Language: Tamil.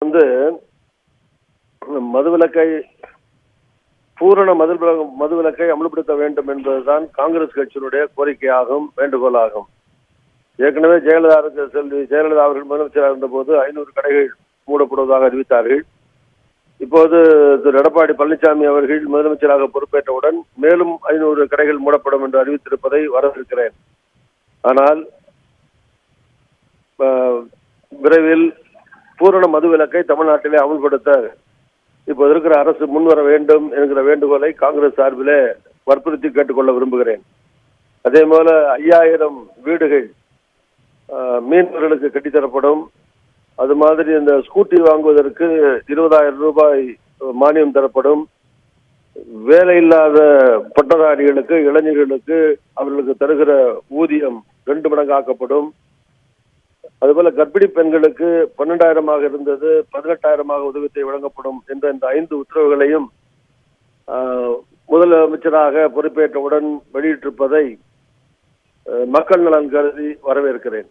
வந்து மதுவிலக்கை பூரண மதுவிலக்கை அமல்படுத்த வேண்டும் என்பதுதான் காங்கிரஸ் கட்சியினுடைய கோரிக்கையாகும், வேண்டுகோளாகும். ஏற்கனவே ஜெயலலிதா அவர்கள் முதலமைச்சராக இருந்தபோது 500 கடைகள் மூடப்படுவதாக அறிவித்தார்கள். இப்போது திரு எடப்பாடி பழனிசாமி அவர்கள் முதலமைச்சராக பொறுப்பேற்றவுடன் மேலும் 500 கடைகள் மூடப்படும் என்று அறிவித்திருப்பதை வரவேற்கிறேன். ஆனால் விரைவில் பூரண மதுவிலக்கை தமிழ்நாட்டிலே அமல்படுத்த இப்போது இருக்கிற அரசு முன்வர வேண்டும் என்கிற வேண்டுகோளை காங்கிரஸ் சார்பிலே வற்புறுத்தி கேட்டுக்கொள்ள விரும்புகிறேன். அதே போல 5000 வீடுகள் மீனவர்களுக்கு கட்டித்தரப்படும். அது மாதிரி இந்த ஸ்கூட்டி வாங்குவதற்கு 20,000 ரூபாய் மானியம் தரப்படும். வேலை இல்லாத பட்டதாரிகளுக்கு, இளைஞர்களுக்கு அவர்களுக்கு தருகிற ஊதியம் 2 மடங்கு ஆக்கப்படும். அதுபோல கர்ப்பிணி பெண்களுக்கு 12,000 இருந்தது 18,000 உதவித்தொகை வழங்கப்படும் என்ற இந்த 5 உத்தரவுகளையும் முதலமைச்சராக பொறுப்பேற்றவுடன் வெளியிட்டிருப்பதை மக்கள் நலன் கருதி வரவேற்கிறேன்.